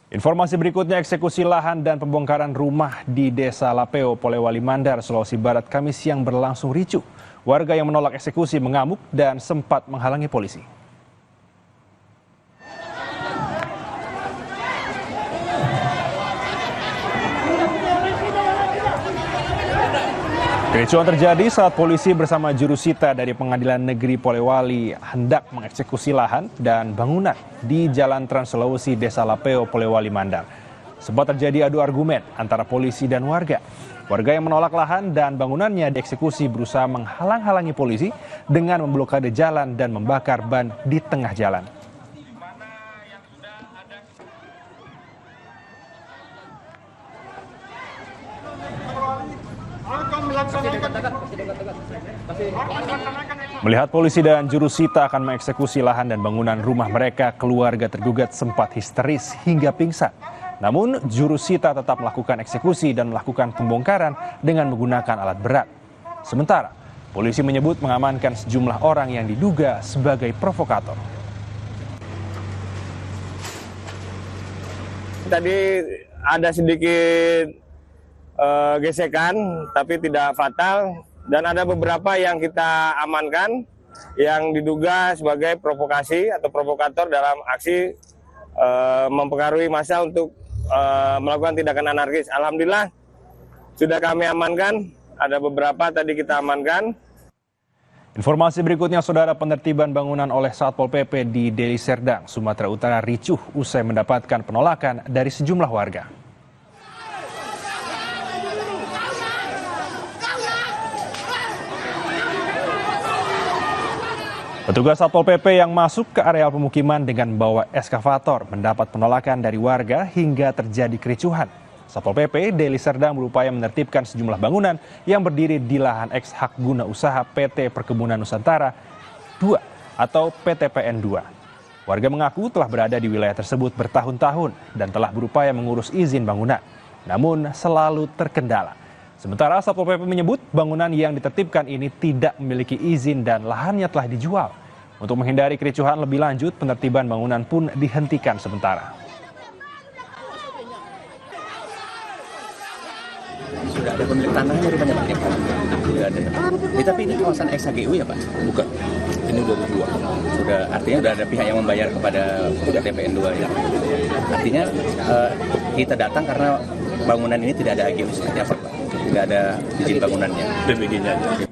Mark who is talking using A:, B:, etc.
A: Informasi berikutnya, eksekusi lahan dan pembongkaran rumah di Desa Lapeo, Polewali Mandar, Sulawesi Barat, Kamis siang berlangsung ricuh. Warga yang menolak eksekusi mengamuk dan sempat menghalangi polisi. Kericuhan terjadi saat polisi bersama jurusita dari Pengadilan Negeri Polewali hendak mengeksekusi lahan dan bangunan di Jalan Trans Sulawesi Desa Lapeo, Polewali Mandar. Sempat terjadi adu argumen antara polisi dan warga. Warga yang menolak lahan dan bangunannya dieksekusi berusaha menghalang-halangi polisi dengan memblokade jalan dan membakar ban di tengah jalan. Melihat polisi dan jurusita akan mengeksekusi lahan dan bangunan rumah mereka, keluarga tergugat sempat histeris hingga pingsan. Namun jurusita tetap melakukan eksekusi dan melakukan pembongkaran dengan menggunakan alat berat. Sementara polisi menyebut mengamankan sejumlah orang yang diduga sebagai provokator.
B: Tadi ada sedikit gesekan tapi tidak fatal, dan ada beberapa yang kita amankan yang diduga sebagai provokasi atau provokator dalam aksi mempengaruhi massa untuk melakukan tindakan anarkis. Alhamdulillah sudah kami amankan, ada beberapa tadi kita amankan.
A: Informasi berikutnya, saudara, penertiban bangunan oleh Satpol PP di Deli Serdang, Sumatera Utara ricuh usai mendapatkan penolakan dari sejumlah warga. Petugas Satpol PP yang masuk ke area pemukiman dengan membawa eskavator mendapat penolakan dari warga hingga terjadi kericuhan. Satpol PP Deli Serdang berupaya menertibkan sejumlah bangunan yang berdiri di lahan eks hak guna usaha PT Perkebunan Nusantara 2 atau PTPN 2. Warga mengaku telah berada di wilayah tersebut bertahun-tahun dan telah berupaya mengurus izin bangunan, namun selalu terkendala. Sementara Satpol PP menyebut bangunan yang ditertibkan ini tidak memiliki izin dan lahannya telah dijual. Untuk menghindari kericuhan lebih lanjut, penertiban bangunan pun dihentikan sementara.
C: Sudah ada pemilik tanahnya rupanya Pak? Sudah ada. Tapi ini kawasan ex-HGU ya Pak? Bukan. Ini udah dijual. Artinya sudah ada pihak yang membayar kepada PTPN 2 ya. Artinya kita datang karena bangunan ini tidak ada HGU seperti apa Pak? Tidak ada izin bangunannya.
D: BPG-nya aja.